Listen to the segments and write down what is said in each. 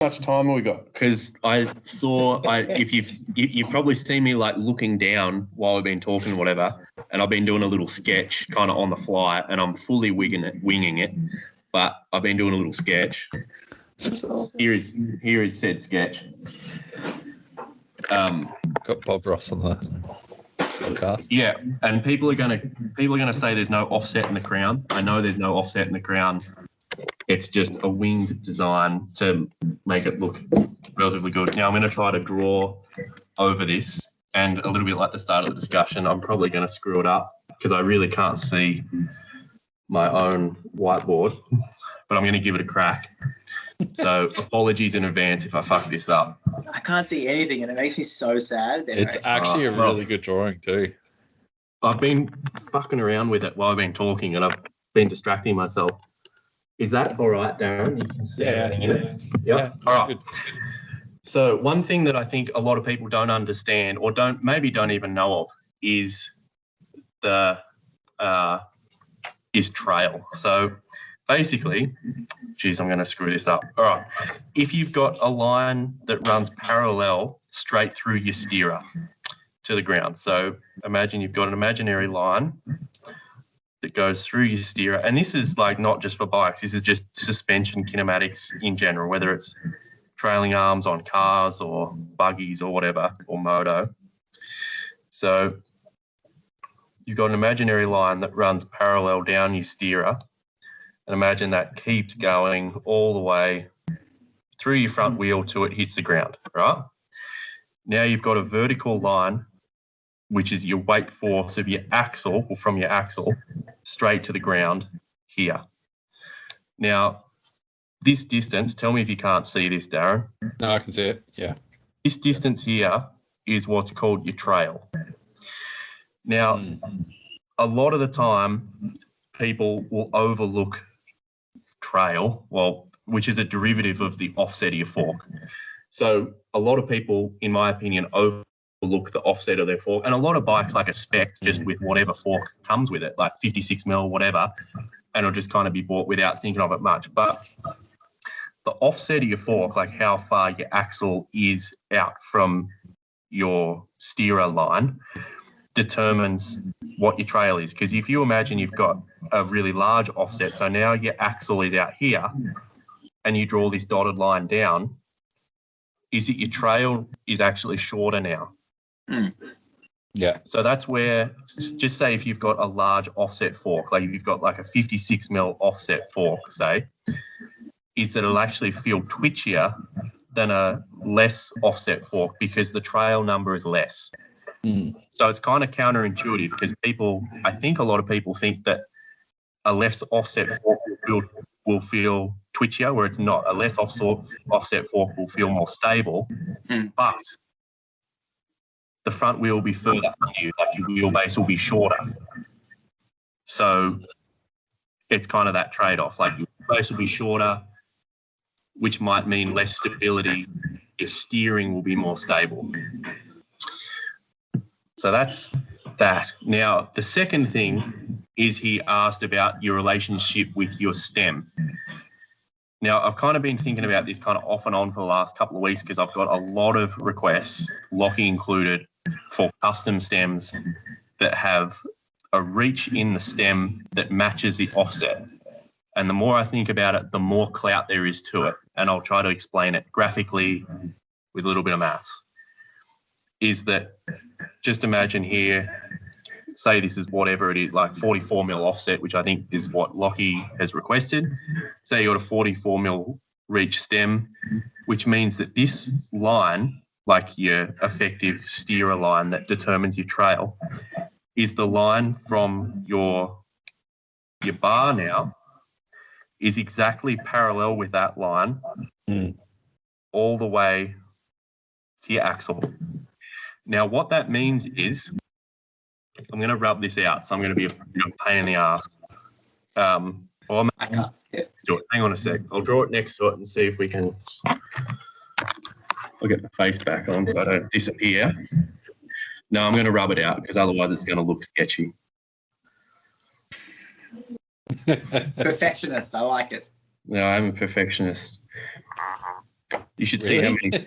much time have we got? Because if you've probably seen me like looking down while we've been talking, whatever, and I've been doing a little sketch kind of on the fly, and I'm fully winging it, but I've been doing a little sketch. Awesome. Here is said sketch. Got Bob Ross on the podcast. Yeah, and people are gonna say there's no offset in the crown. I know there's no offset in the crown. It's just a winged design to make it look relatively good. Now I'm going to try to draw over this, and a little bit like the start of the discussion, I'm probably going to screw it up because I really can't see my own whiteboard, but I'm going to give it a crack. So apologies in advance if I fuck this up. I can't see anything, and it makes me so sad. It's actually a really good drawing too. I've been fucking around with it while I've been talking, and I've been distracting myself. Is that all right, Darren? You can see it. Yeah. All right. Good. So one thing that I think a lot of people don't understand, or don't even know of, is is trail. So basically, geez, I'm going to screw this up. All right. If you've got a line that runs parallel straight through your steerer to the ground. So imagine you've got an imaginary line that goes through your steerer. And this is like not just for bikes, this is just suspension kinematics in general, whether it's trailing arms on cars or buggies or whatever, or moto. So you've got an imaginary line that runs parallel down your steerer. And imagine that keeps going all the way through your front wheel till it hits the ground, right? Now you've got a vertical line, which is your weight force of your axle, or from your axle, straight to the ground here. Now, this distance, tell me if you can't see this, Darren. No, I can see it, yeah. This distance here is what's called your trail. Now, a lot of the time, people will overlook trail, which is a derivative of the offset of your fork. So a lot of people, in my opinion, overlook the offset of their fork, and a lot of bikes like a spec just with whatever fork comes with it, like 56mm, whatever, and it'll just kind of be bought without thinking of it much. But the offset of your fork, like how far your axle is out from your steerer line, determines what your trail is. Because if you imagine you've got a really large offset, so now your axle is out here, and you draw this dotted line down, is that your trail is actually shorter now. Yeah. So that's where, just say if you've got a large offset fork, like if you've got like a 56mm offset fork, say, is that it'll actually feel twitchier than a less offset fork because the trail number is less. So it's kind of counterintuitive because I think a lot of people think that a less offset fork will feel twitchier, where it's not. A less offset fork will feel more stable, but the front wheel will be further under you, like your wheelbase will be shorter. So it's kind of that trade-off, like your wheelbase will be shorter, which might mean less stability. Your steering will be more stable. So that's that. Now, the second thing is he asked about your relationship with your stem. Now, I've kind of been thinking about this kind of off and on for the last couple of weeks because I've got a lot of requests, Lockie included, for custom stems that have a reach in the stem that matches the offset. And the more I think about it, the more clout there is to it. And I'll try to explain it graphically with a little bit of maths. Is that, just imagine here, say this is whatever it is, like 44mm offset, which I think is what Lockie has requested. Say you got a 44mm reach stem, which means that this line, like your effective steerer line that determines your trail, is the line from your bar now is exactly parallel with that line all the way to your axle. Now, what that means is, I'm going to rub this out, so I'm going to be a pain in the ass. I can't see it. Hang on a sec. I'll draw it next to it and see if we can. I'll get the face back on so I don't disappear. No, I'm going to rub it out because otherwise it's going to look sketchy. Perfectionist, I like it. No, I'm a perfectionist. You should see how many.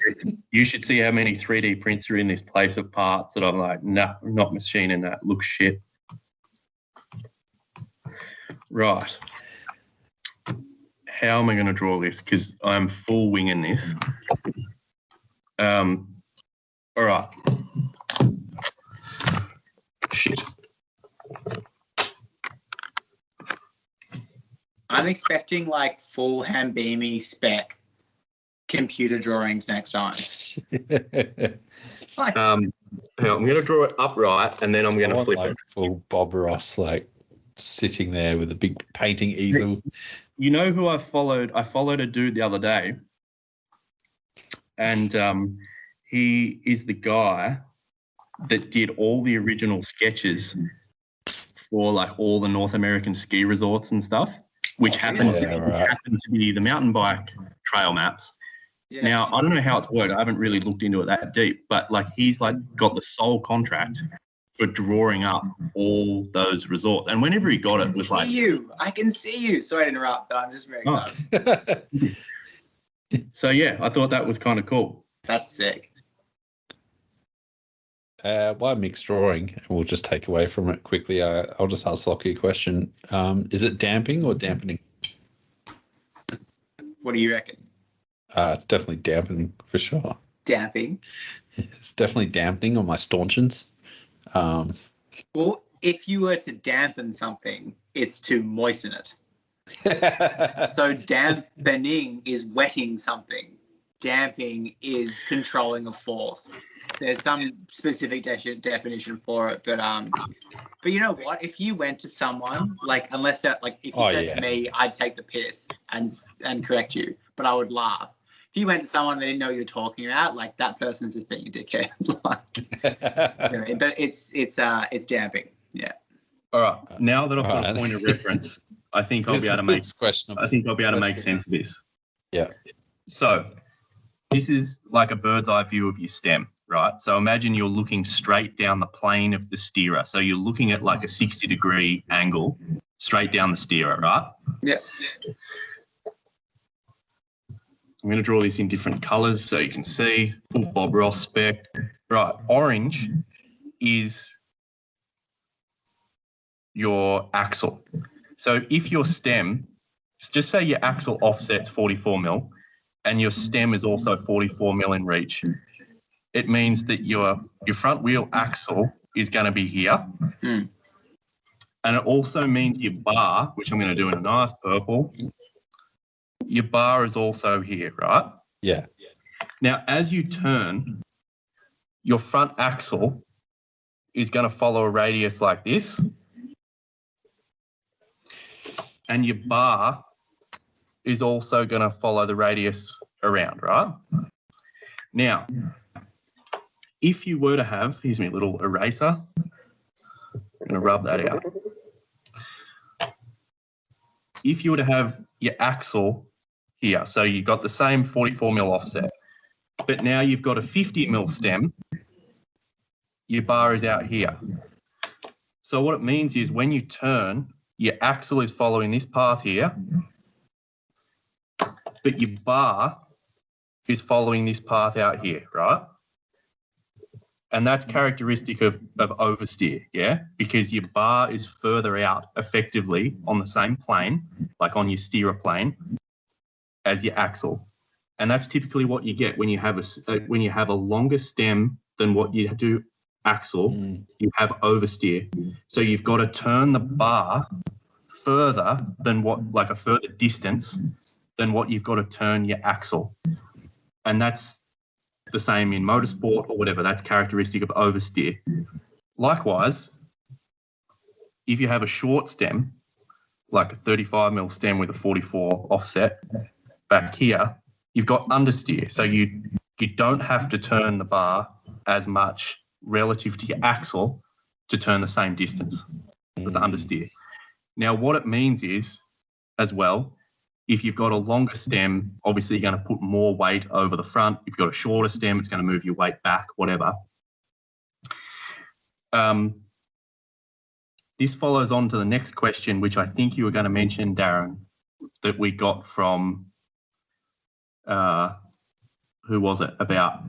You should see how many 3D prints are in this place of parts that I'm like, nah, I'm not machining that. Looks shit. Right. How am I going to draw this? Because I'm full winging this. All right. Shit. I'm expecting like full Hambimi spec computer drawings next time. Like, I'm going to draw it upright and then I'm going to flip like it. full Bob Ross, like sitting there with a big painting easel. You know who I followed? I followed a dude the other day, and he is the guy that did all the original sketches for like all the North American ski resorts and stuff, which happened to be the mountain bike trail maps. yeah. Now, I don't know how it's worked. I haven't really looked into it that deep, but like he's like got the sole contract for drawing up all those resorts. And whenever he got it was like, I can see you. Sorry to interrupt, but I'm just very excited. So yeah, I thought that was kind of cool. That's sick. Why mixed drawing? We'll just take away from it quickly. I'll just ask Lockie a question. Is it damping or dampening? What do you reckon? It's definitely dampening for sure. Damping. It's definitely dampening on my stanchions. Well, if you were to dampen something, it's to moisten it. So dampening is wetting something. Damping is controlling a force. There's some specific definition for it, but you know what? If you went to someone unless that if you said to me, I'd take the piss and correct you, but I would laugh. If you went to someone they didn't know what you were talking about, like that person's just being a dickhead. Anyway, but it's damping. Yeah. All right. Now that I've got a point of reference, I think I'll be able to make sense of this. Yeah. So this is like a bird's eye view of your stem, right? So imagine you're looking straight down the plane of the steerer. So you're looking at like a 60-degree angle straight down the steerer, right? Yeah. I'm going to draw this in different colours so you can see. Full Bob Ross spec. Right, orange is your axle. So if your stem, just say your axle offset's 44 mil and your stem is also 44 mil in reach, it means that your front wheel axle is going to be here. Mm. And it also means your bar, which I'm going to do in a nice purple, your bar is also here, right? Yeah. Now, as you turn, your front axle is going to follow a radius like this. And your bar is also going to follow the radius around, right? Now, if you were to have, here's my little eraser. I'm going to rub that out. If you were to have your axle here, so you've got the same 44 mil offset, but now you've got a 50 mil stem, your bar is out here. So what it means is when you turn, your axle is following this path here, but your bar is following this path out here, right? And that's characteristic of oversteer, yeah? Because your bar is further out effectively on the same plane, like on your steerer plane, as your axle. And that's typically what you get when you have a longer stem than what you do axle, you have oversteer. So you've got to turn the bar further than a further distance than what you've got to turn your axle. And that's the same in motorsport or whatever. That's characteristic of oversteer. Likewise, if you have a short stem, like a 35 mil stem with a 44 offset back here, you've got understeer. So you don't have to turn the bar as much relative to your axle to turn the same distance as the understeer. Now, what it means is, as well, if you've got a longer stem, obviously you're going to put more weight over the front. If you've got a shorter stem, it's going to move your weight back, whatever. This follows on to the next question, which I think you were going to mention, Darren, that we got from who was it, about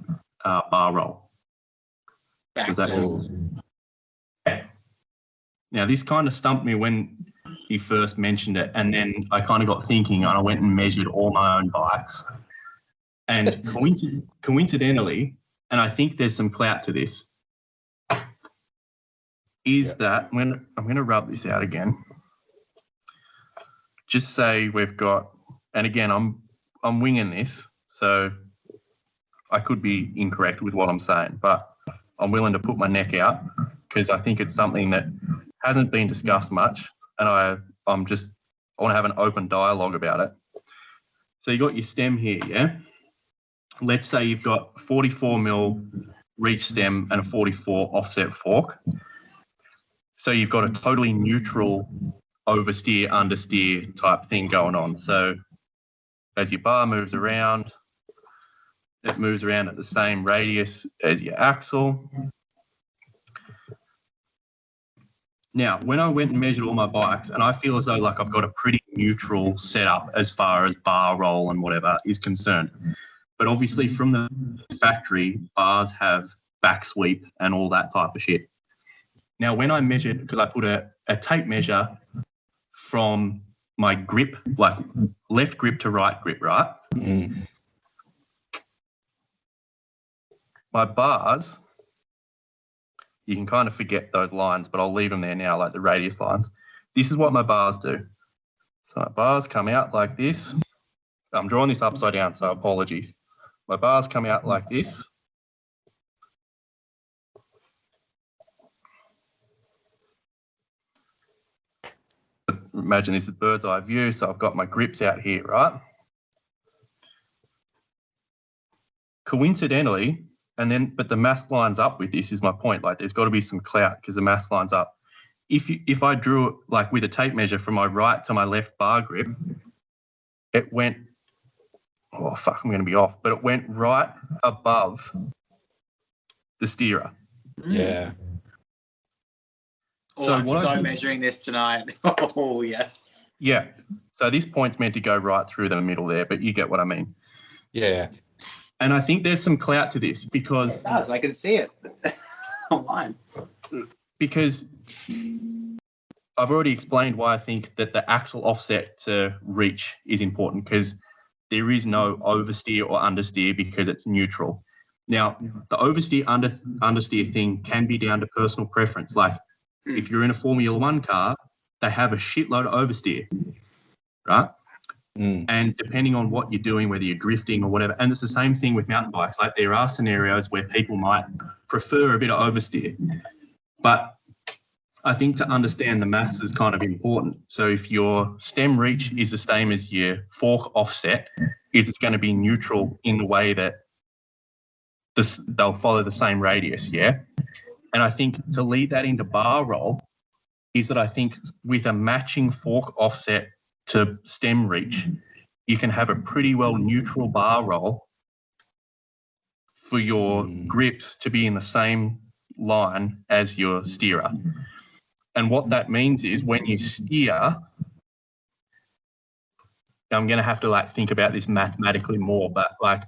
bar roll? Was that Baxter. Now, this kind of stumped me when he first mentioned it, and then I kind of got thinking, and I went and measured all my own bikes. And coincidentally, and I think there's some clout to this, is that when I'm going to rub this out again, just say we've got, and again, I'm winging this, so I could be incorrect with what I'm saying, but I'm willing to put my neck out because I think it's something that hasn't been discussed much, and I want to have an open dialogue about it. So you got your stem here, yeah? Let's say you've got 44 mil reach stem and a 44 offset fork. So you've got a totally neutral oversteer, understeer type thing going on. So as your bar moves around, it moves around at the same radius as your axle. Now, when I went and measured all my bikes, and I feel as though like I've got a pretty neutral setup as far as bar roll and whatever is concerned. But obviously from the factory, bars have back sweep and all that type of shit. Now, when I measured, because I put a tape measure from my grip, like left grip to right grip, right? Mm. My bars, you can kind of forget those lines, but I'll leave them there now, like the radius lines. This is what my bars do. So my bars come out like this. I'm drawing this upside down, so apologies. My bars come out like this. Imagine this is bird's eye view, so I've got my grips out here, right? Coincidentally, but the math lines up with this is my point. Like, there's got to be some clout because the math lines up. If I drew it like with a tape measure from my right to my left bar grip, it went, oh fuck, I'm going to be off, but it went right above the steerer. Yeah. Oh, So I'm what I- measuring this tonight. Oh, yes. Yeah. So this point's meant to go right through the middle there, but you get what I mean. Yeah. And I think there's some clout to this It because does. I can see it online. I've already explained why I think that the axle offset to reach is important, because there is no oversteer or understeer because it's neutral. Now, the oversteer understeer thing can be down to personal preference. Like if you're in a Formula One car, they have a shitload of oversteer, right? Mm. And depending on what you're doing, whether you're drifting or whatever, and it's the same thing with mountain bikes. Like there are scenarios where people might prefer a bit of oversteer, but I think to understand the maths is kind of important. So if your stem reach is the same as your fork offset, it's going to be neutral in the way that they'll follow the same radius, yeah? And I think to lead that into bar roll is that I think with a matching fork offset to stem reach, you can have a pretty well neutral bar roll for your grips to be in the same line as your steerer. And what that means is when you steer, I'm going to have to like think about this mathematically more, but like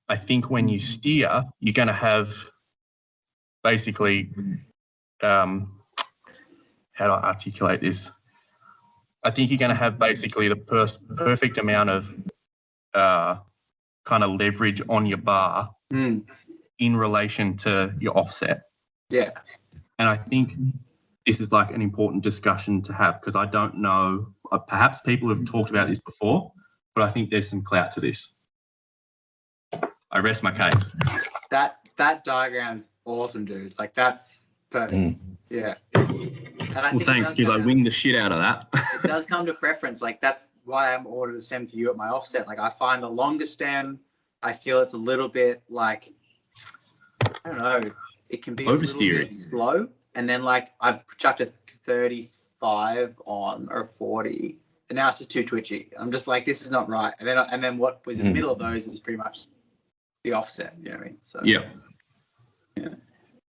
I think when you steer, you're going to have basically, how do I articulate this? I think you're going to have basically the perfect amount of kind of leverage on your bar in relation to your offset. Yeah. And I think this is like an important discussion to have because I don't know, perhaps people have talked about this before, but I think there's some clout to this. I rest my case. That diagram's awesome, dude. Like that's perfect. Yeah. And I think Thanks, because I winged the shit out of that. It does come to preference. Like that's why I'm ordered a stem for you at my offset. Like I find the longer stem, I feel it's a little bit like, I don't know, it can be a little bit slow. And then like I've chucked a 35 on or a 40, and now it's just too twitchy. I'm just like, this is not right. And then what was in the middle of those is pretty much the offset. You know what I mean? So yeah. Yeah.